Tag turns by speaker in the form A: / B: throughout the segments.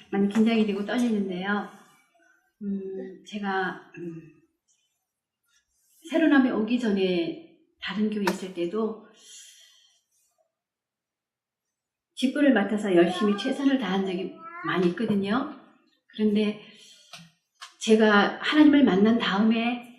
A: 많이 긴장이 되고 떨리는데요. 제가 새로남에 오기 전에 다른 교회에 있을 때도 직분을 맡아서 열심히 최선을 다한 적이 많이 있거든요. 그런데 제가 하나님을 만난 다음에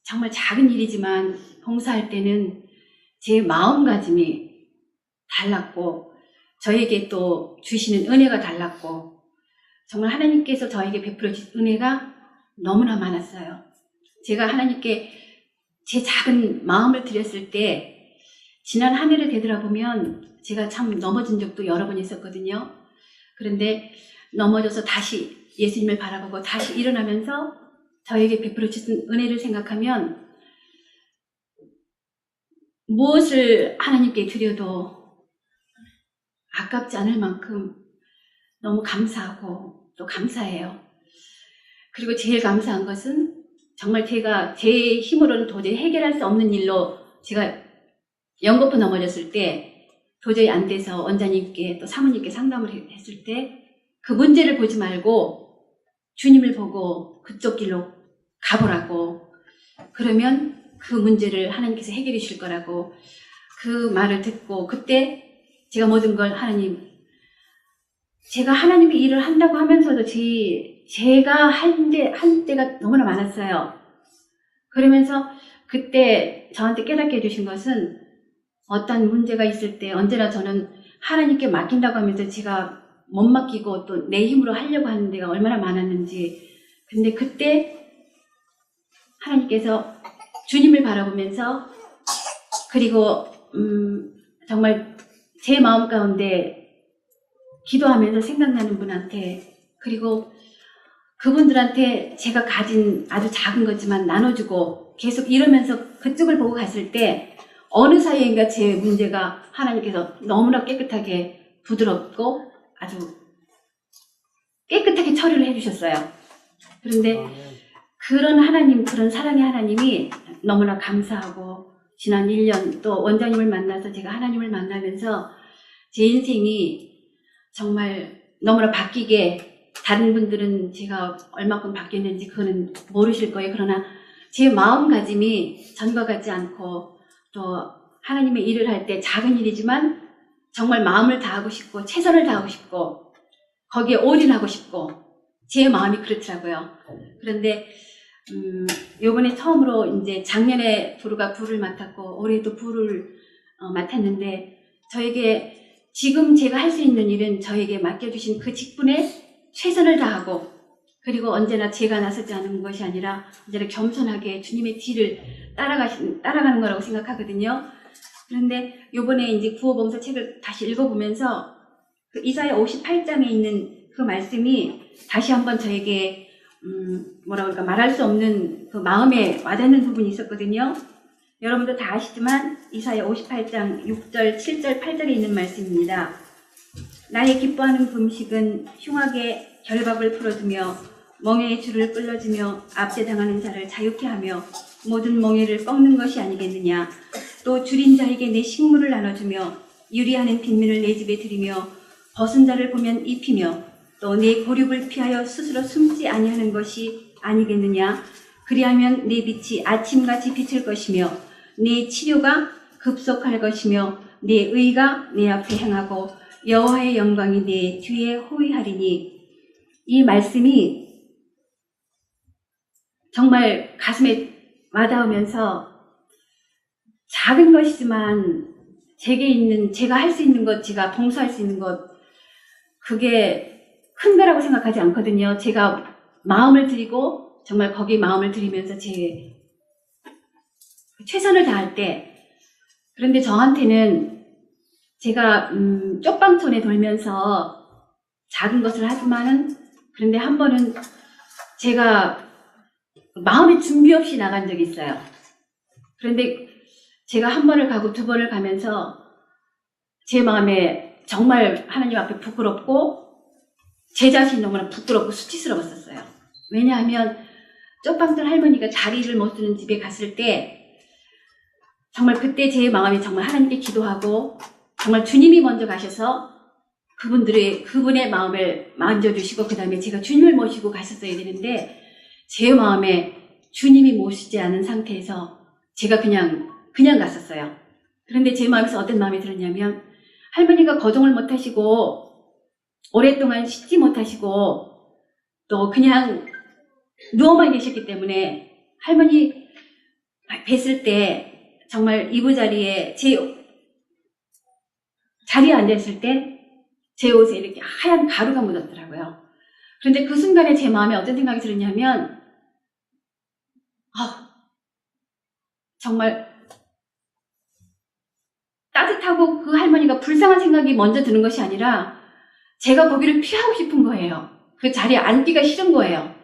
A: 정말 작은 일이지만 봉사할 때는 제 마음가짐이 달랐고 저에게 또 주시는 은혜가 달랐고 정말 하나님께서 저에게 베풀어 주신 은혜가 너무나 많았어요. 제가 하나님께 제 작은 마음을 드렸을 때 지난 한 해를 되돌아보면 제가 참 넘어진 적도 여러 번 있었거든요. 그런데 넘어져서 다시 예수님을 바라보고 다시 일어나면서 저에게 베풀어 주신 은혜를 생각하면 무엇을 하나님께 드려도 아깝지 않을 만큼 너무 감사하고 또 감사해요. 그리고 제일 감사한 것은 정말 제가 제 힘으로는 도저히 해결할 수 없는 일로 제가 연거푸 넘어졌을 때 도저히 안 돼서 원장님께 또 사모님께 상담을 했을 때 그 문제를 보지 말고 주님을 보고 그쪽 길로 가보라고, 그러면 그 문제를 하나님께서 해결해 주실 거라고 그 말을 듣고 그때 제가 모든 걸 하나님, 제가 하나님의 일을 한다고 하면서도 제가 한 때가 너무나 많았어요. 그러면서 그때 저한테 깨닫게 해주신 것은 어떤 문제가 있을 때 언제나 저는 하나님께 맡긴다고 하면서 제가 못 맡기고 또 내 힘으로 하려고 하는 데가 얼마나 많았는지. 근데 그때 하나님께서 주님을 바라보면서 그리고 정말 제 마음 가운데 기도하면서 생각나는 분한테 그리고 그분들한테 제가 가진 아주 작은 거지만 나눠주고 계속 이러면서 그쪽을 보고 갔을 때 어느 사이인가 제 문제가 하나님께서 너무나 깨끗하게 부드럽고 아주 깨끗하게 처리를 해주셨어요. 그런데 그런 하나님, 그런 사랑의 하나님이 너무나 감사하고 지난 1년 또 원장님을 만나서 제가 하나님을 만나면서 제 인생이 정말 너무나 바뀌게, 다른 분들은 제가 얼마큼 바뀌었는지 그거는 모르실 거예요. 그러나 제 마음가짐이 전과 같지 않고 또 하나님의 일을 할 때 작은 일이지만 정말 마음을 다하고 싶고 최선을 다하고 싶고 거기에 올인하고 싶고 제 마음이 그렇더라고요. 그런데 요번에 처음으로 이제 작년에 부르가 부를 맡았고 올해도 부를 맡았는데 저에게 지금 제가 할 수 있는 일은 저에게 맡겨주신 그 직분에 최선을 다하고 그리고 언제나 제가 나서지 않은 것이 아니라 언제나 겸손하게 주님의 뒤를 따라가는 거라고 생각하거든요. 그런데 요번에 이제 구호봉사 책을 다시 읽어보면서 그 이사야 58장에 있는 그 말씀이 다시 한번 저에게 뭐라 그럴까 말할 수 없는 그 마음에 와닿는 부분이 있었거든요. 여러분도 다 아시지만 이사야 58장 6절, 7절, 8절에 있는 말씀입니다. 나의 기뻐하는 금식은 흉악의 결박을 풀어주며 멍에의 줄을 끌어주며 압제당하는 자를 자유케 하며 모든 멍에를 꺾는 것이 아니겠느냐. 또 줄인 자에게 내 식물을 나눠주며 유리하는 빈민을 내 집에 들이며 벗은 자를 보면 입히며 또 내 고륙을 피하여 스스로 숨지 아니하는 것이 아니겠느냐. 그리하면 내 빛이 아침같이 비칠 것이며 내 치료가 급속할 것이며 내 의가 내 앞에 행하고 여호와의 영광이 내 뒤에 호위하리니. 이 말씀이 정말 가슴에 와닿으면서 작은 것이지만 제가 할 수 있는 것, 제가 봉사할 수 있는 것, 그게 큰 거라고 생각하지 않거든요. 제가 마음을 드리고 정말 거기에 마음을 드리면서 제 최선을 다할 때, 그런데 저한테는 제가 쪽방촌에 돌면서 작은 것을 하지만은 그런데 한 번은 제가 마음의 준비 없이 나간 적이 있어요. 그런데 제가 한 번을 가고 두 번을 가면서 제 마음에 정말 하나님 앞에 부끄럽고 제 자신이 너무나 부끄럽고 수치스러웠었어요. 왜냐하면 쪽방촌 할머니가 자리를 못 쓰는 집에 갔을 때 정말 그때 제 마음이 정말 하나님께 기도하고 정말 주님이 먼저 가셔서 그분의 마음을 만져주시고 그 다음에 제가 주님을 모시고 가셨어야 되는데 제 마음에 주님이 모시지 않은 상태에서 제가 그냥 갔었어요. 그런데 제 마음에서 어떤 마음이 들었냐면 할머니가 거동을 못하시고 오랫동안 씻지 못하시고 또 그냥 누워만 계셨기 때문에 할머니 뵀을 때 정말 이부자리에 자리에 앉아있을 때 제 옷에 이렇게 하얀 가루가 묻었더라고요. 그런데 그 순간에 제 마음에 어떤 생각이 들었냐면 정말 따뜻하고 그 할머니가 불쌍한 생각이 먼저 드는 것이 아니라 제가 거기를 피하고 싶은 거예요. 그 자리에 앉기가 싫은 거예요.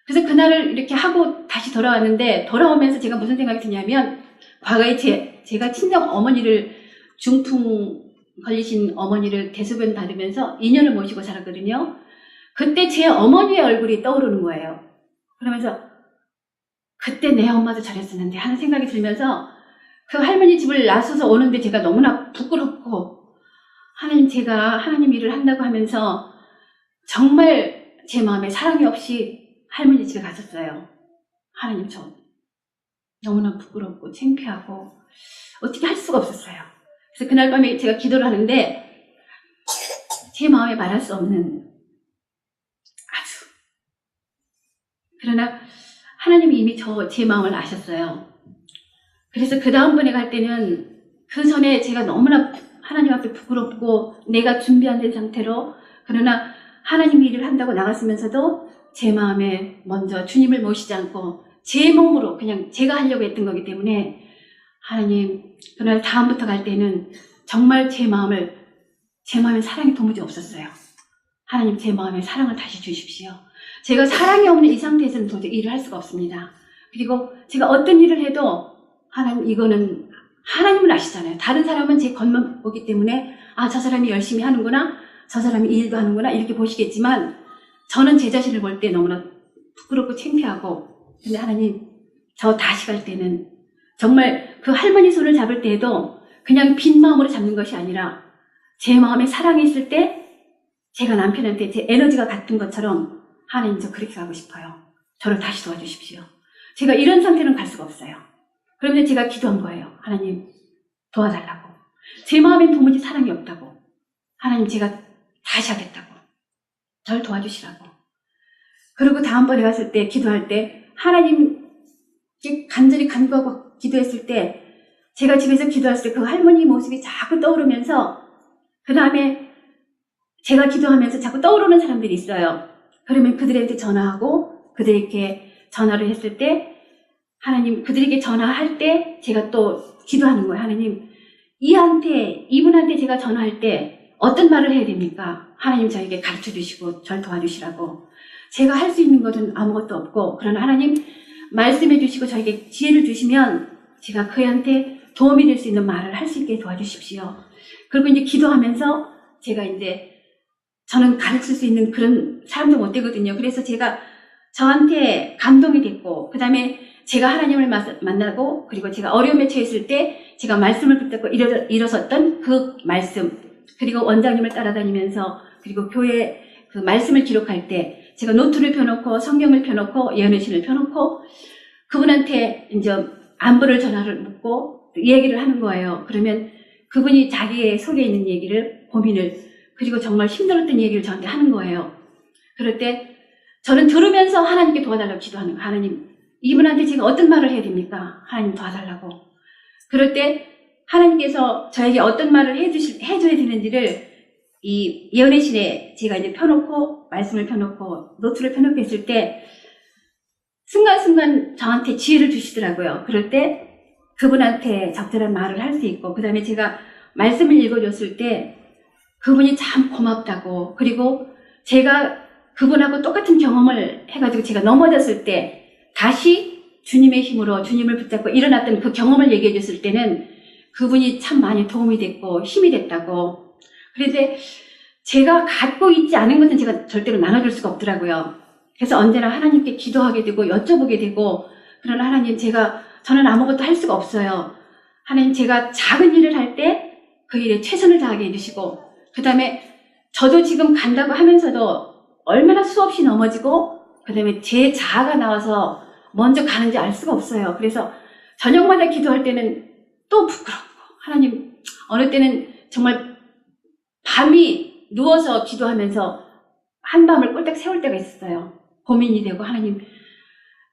A: 그래서 그날을 이렇게 하고 다시 돌아왔는데 돌아오면서 제가 무슨 생각이 드냐면 과거에 제가 친정 어머니를 중풍 걸리신 어머니를 대소변 받으면서 2년을 모시고 살았거든요. 그때 제 어머니의 얼굴이 떠오르는 거예요. 그러면서 그때 내 엄마도 저랬었는데 하는 생각이 들면서 그 할머니 집을 나서서 오는데 제가 너무나 부끄럽고 제가 하나님 일을 한다고 하면서 정말 제 마음에 사랑이 없이 할머니 집에 갔었어요. 하나님 저 너무나 부끄럽고 창피하고 어떻게 할 수가 없었어요. 그래서 그날 밤에 제가 기도를 하는데 제 마음에 말할 수 없는 그러나 하나님이 이미 제 마음을 아셨어요. 그래서 그 다음번에 갈 때는 그 전에 제가 너무나 하나님 앞에 부끄럽고 내가 준비 안 된 상태로 그러나 하나님 일을 한다고 나갔으면서도 제 마음에 먼저 주님을 모시지 않고 제 몸으로 그냥 제가 하려고 했던 거기 때문에 하나님 그날 다음부터 갈 때는 정말 제 마음에 사랑이 도무지 없었어요. 하나님 제 마음에 사랑을 다시 주십시오. 제가 사랑이 없는 이 상태에서는 도저히 일을 할 수가 없습니다. 그리고 제가 어떤 일을 해도 하나님 이거는 하나님은 아시잖아요. 다른 사람은 제 겉만 보기 때문에 저 사람이 열심히 하는구나 저 사람이 이 일도 하는구나 이렇게 보시겠지만 저는 제 자신을 볼 때 너무나 부끄럽고 창피하고 근데 하나님 저 다시 갈 때는 정말 그 할머니 손을 잡을 때에도 그냥 빈 마음으로 잡는 것이 아니라 제 마음에 사랑이 있을 때 제가 남편한테 제 에너지가 같은 것처럼 하나님 저 그렇게 가고 싶어요. 저를 다시 도와주십시오. 제가 이런 상태는 갈 수가 없어요. 그런데 제가 기도한 거예요. 하나님 도와달라고. 제 마음엔 도무지 사랑이 없다고. 하나님 제가 다시 하겠다고. 저를 도와주시라고. 그리고 다음번에 갔을 때 기도할 때 하나님 간절히 간구하고 기도했을 때 제가 집에서 기도했을 때 그 할머니 모습이 자꾸 떠오르면서 그 다음에 제가 기도하면서 자꾸 떠오르는 사람들이 있어요. 그러면 그들한테 전화하고 그들에게 전화를 했을 때 하나님 그들에게 전화할 때 제가 또 기도하는 거예요. 하나님 이분한테 제가 전화할 때 어떤 말을 해야 됩니까? 하나님 저에게 가르쳐 주시고 절 도와주시라고. 제가 할 수 있는 것은 아무것도 없고 그러나 하나님 말씀해 주시고 저에게 지혜를 주시면 제가 그한테 도움이 될 수 있는 말을 할 수 있게 도와주십시오. 그리고 이제 기도하면서 제가 저는 가르칠 수 있는 그런 사람도 못 되거든요. 그래서 제가 저한테 감동이 됐고 그 다음에 제가 하나님을 만나고 그리고 제가 어려움에 처했을 때 제가 말씀을 붙잡고 일어섰던 그 말씀 그리고 원장님을 따라다니면서 그리고 교회 그 말씀을 기록할 때 제가 노트를 펴놓고 성경을 펴놓고 예언의 신을 펴놓고 그분한테 이제 안부를 전화를 묻고 이야기를 하는 거예요. 그러면 그분이 자기의 속에 있는 얘기를 고민을 그리고 정말 힘들었던 얘기를 저한테 하는 거예요. 그럴 때 저는 들으면서 하나님께 도와달라고 기도하는 거예요. 하나님 이분한테 제가 어떤 말을 해야 됩니까? 하나님 도와달라고. 그럴 때 하나님께서 저에게 어떤 말을 해줘야 되는지를 이 예언의 신에 제가 이제 펴놓고 말씀을 펴놓고 노트를 펴놓고 했을 때 순간순간 저한테 지혜를 주시더라고요. 그럴 때 그분한테 적절한 말을 할 수 있고 그 다음에 제가 말씀을 읽어줬을 때 그분이 참 고맙다고 그리고 제가 그분하고 똑같은 경험을 해가지고 제가 넘어졌을 때 다시 주님의 힘으로 주님을 붙잡고 일어났던 그 경험을 얘기해 줬을 때는 그분이 참 많이 도움이 됐고 힘이 됐다고. 그런데 제가 갖고 있지 않은 것은 제가 절대로 나눠줄 수가 없더라고요. 그래서 언제나 하나님께 기도하게 되고 여쭤보게 되고 그러나 하나님 저는 아무것도 할 수가 없어요. 하나님 제가 작은 일을 할 때 그 일에 최선을 다하게 해주시고 그 다음에 저도 지금 간다고 하면서도 얼마나 수없이 넘어지고 그다음에 제 자아가 나와서 먼저 가는지 알 수가 없어요. 그래서 저녁마다 기도할 때는 또 부끄럽고 하나님 어느 때는 정말 밤이 누워서 기도하면서 한밤을 꼴딱 세울 때가 있었어요. 고민이 되고 하나님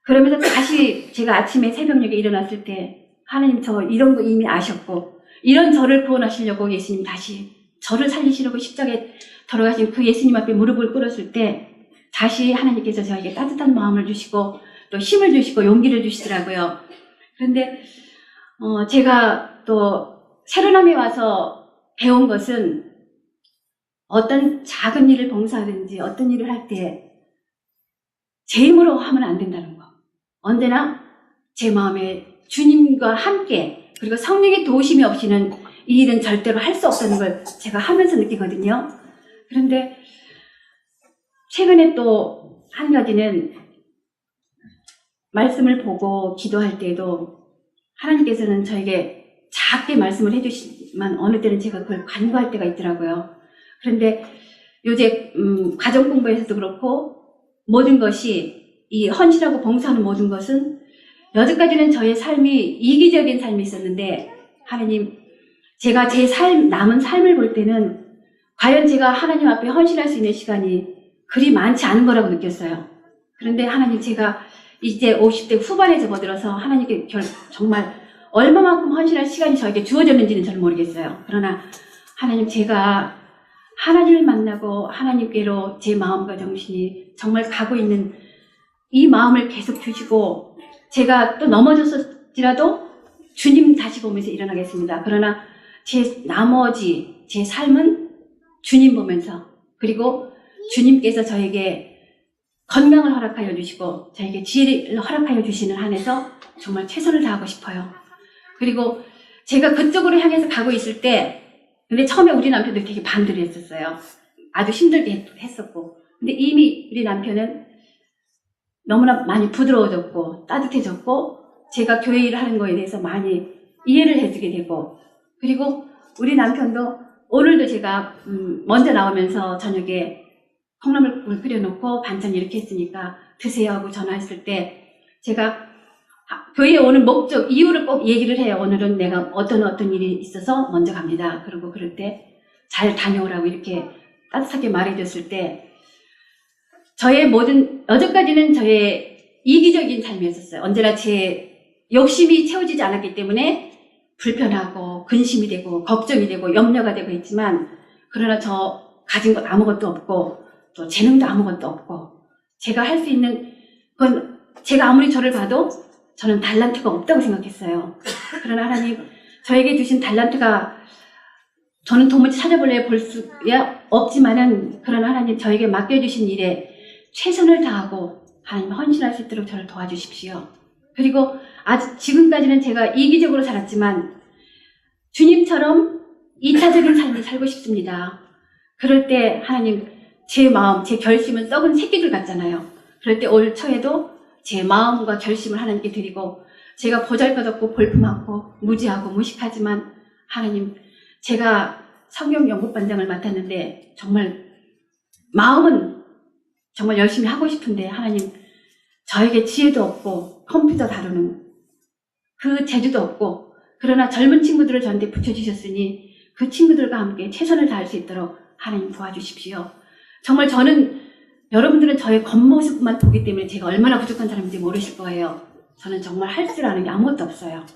A: 그러면서 다시 제가 아침에 새벽녘에 일어났을 때 하나님 저 이런 거 이미 아셨고 이런 저를 구원하시려고 예수님 다시 저를 살리시려고 십자가에 돌아가신 그 예수님 앞에 무릎을 꿇었을 때 다시 하나님께서 저에게 따뜻한 마음을 주시고 또 힘을 주시고 용기를 주시더라고요. 그런데 제가 또 새로남에 와서 배운 것은 어떤 작은 일을 봉사하든지 어떤 일을 할 때 제 힘으로 하면 안 된다는 거. 언제나 제 마음에 주님과 함께 그리고 성령의 도우심이 없이는 이 일은 절대로 할 수 없다는 걸 제가 하면서 느끼거든요. 그런데 최근에 또 한 가지는 말씀을 보고 기도할 때에도 하나님께서는 저에게 작게 말씀을 해주시지만 어느 때는 제가 그걸 간구할 때가 있더라고요. 그런데 요새 가정 공부에서도 그렇고 모든 것이 이 헌신하고 봉사하는 모든 것은 여태까지는 저의 삶이 이기적인 삶이 있었는데 하나님 제가 제 남은 삶을 볼 때는 과연 제가 하나님 앞에 헌신할 수 있는 시간이 그리 많지 않은 거라고 느꼈어요. 그런데 하나님 제가 이제 50대 후반에 접어들어서 하나님께 정말 얼마만큼 헌신할 시간이 저에게 주어졌는지는 저는 모르겠어요. 그러나 하나님 제가 하나님을 만나고 하나님께로 제 마음과 정신이 정말 가고 있는 이 마음을 계속 주시고 제가 또 넘어졌을지라도 주님 다시 보면서 일어나겠습니다. 그러나 나머지 제 삶은 주님 보면서 그리고 주님께서 저에게 건강을 허락하여 주시고 저에게 지혜를 허락하여 주시는 한에서 정말 최선을 다하고 싶어요. 그리고 제가 그쪽으로 향해서 가고 있을 때 근데 처음에 우리 남편도 되게 반대를 했었어요. 아주 힘들게 했었고 근데 이미 우리 남편은 너무나 많이 부드러워졌고 따뜻해졌고 제가 교회 일을 하는 거에 대해서 많이 이해를 해주게 되고 그리고 우리 남편도 오늘도 제가 먼저 나오면서 저녁에 콩나물국을 끓여놓고 반찬 이렇게 했으니까 드세요 하고 전화했을 때 제가 교회에 오는 목적, 이유를 꼭 얘기를 해요. 오늘은 내가 어떤 일이 있어서 먼저 갑니다. 그리고 그럴 때 잘 다녀오라고 이렇게 따뜻하게 말해줬을 때 저의 여전까지는 저의 이기적인 삶이었어요. 언제나 제 욕심이 채워지지 않았기 때문에 불편하고 근심이 되고 걱정이 되고 염려가 되고 있지만 그러나 저 가진 것 아무것도 없고 또 재능도 아무것도 없고 제가 할 수 있는 건 제가 아무리 저를 봐도 저는 달란트가 없다고 생각했어요. 그러나 하나님 저에게 주신 달란트가 저는 도무지 찾아볼래 볼 수야 없지만은 그러나 하나님 저에게 맡겨주신 일에 최선을 다하고 하나님 헌신할 수 있도록 저를 도와주십시오. 그리고 지금까지는 제가 이기적으로 살았지만 주님처럼 2차적인 삶을 살고 싶습니다. 그럴 때 하나님 제 마음, 제 결심은 썩은 새끼들 같잖아요. 그럴 때 올 초에도 제 마음과 결심을 하나님께 드리고 제가 보잘것없고 볼품 많고 무지하고 무식하지만 하나님 제가 성경 연구반장을 맡았는데 정말 마음은 정말 열심히 하고 싶은데 하나님 저에게 지혜도 없고 컴퓨터 다루는 그 재주도 없고 그러나 젊은 친구들을 저한테 붙여주셨으니 그 친구들과 함께 최선을 다할 수 있도록 하나님 도와주십시오. 정말 여러분들은 저의 겉모습만 보기 때문에 제가 얼마나 부족한 사람인지 모르실 거예요. 저는 정말 할 줄 아는 게 아무것도 없어요.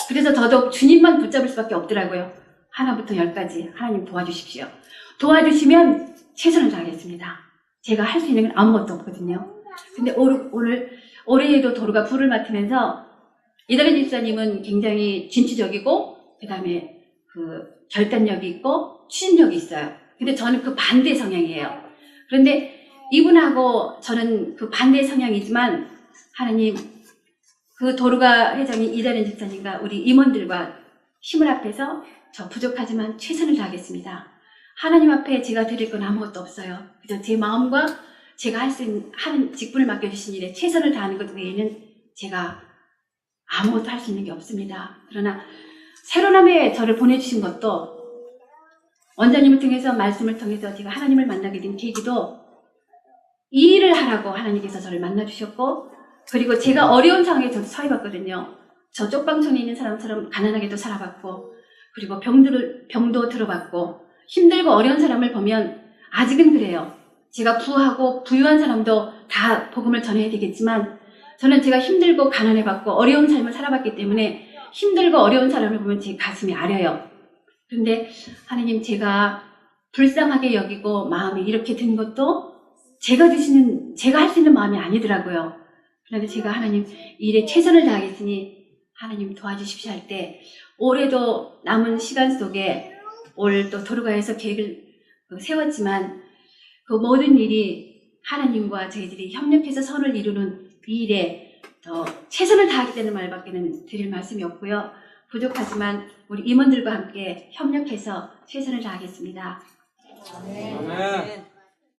A: 그래서 더더욱 주님만 붙잡을 수밖에 없더라고요. 하나부터 10까지 하나님 도와주십시오. 도와주시면 최선을 다하겠습니다. 제가 할 수 있는 건 아무것도 없거든요. 근데 올해에도 도루가 불을 맡으면서 이달의 집사님은 굉장히 진취적이고 그 다음에 결단력이 있고 추진력이 있어요. 근데 저는 그 반대 성향이에요. 그런데 이분하고 저는 그 반대 성향이지만 하나님 그 도루가 회장이 이달의 집사님과 우리 임원들과 힘을 합해서 저 부족하지만 최선을 다하겠습니다. 하나님 앞에 제가 드릴 건 아무것도 없어요. 그저 제 마음과 제가 하는 직분을 맡겨주신 일에 최선을 다하는 것 외에는 제가 아무것도 할 수 있는 게 없습니다. 그러나 새로남에 저를 보내주신 것도 원장님을 통해서 말씀을 통해서 제가 하나님을 만나게 된 계기도 이 일을 하라고 하나님께서 저를 만나주셨고, 그리고 제가 어려운 상황에 저도 처해봤거든요. 저 쪽방촌에 있는 사람처럼 가난하게도 살아봤고, 그리고 병도 들어봤고, 힘들고 어려운 사람을 보면 아직은 그래요. 제가 부하고 부유한 사람도 다 복음을 전해야 되겠지만, 저는 제가 힘들고 가난해봤고 어려운 삶을 살아봤기 때문에 힘들고 어려운 사람을 보면 제 가슴이 아려요. 그런데 하나님, 제가 불쌍하게 여기고 마음이 이렇게 든 것도 제가 할 수 있는 마음이 아니더라고요. 그런데 제가 하나님 이 일에 최선을 다하겠으니 하나님 도와주십시오 할 때, 올해도 남은 시간 속에 올 또 도르가에서 계획을 세웠지만 그 모든 일이 하나님과 저희들이 협력해서 선을 이루는 이 일에 더 최선을 다하겠다는 말밖에는 드릴 말씀이 없고요. 부족하지만 우리 임원들과 함께 협력해서 최선을 다하겠습니다.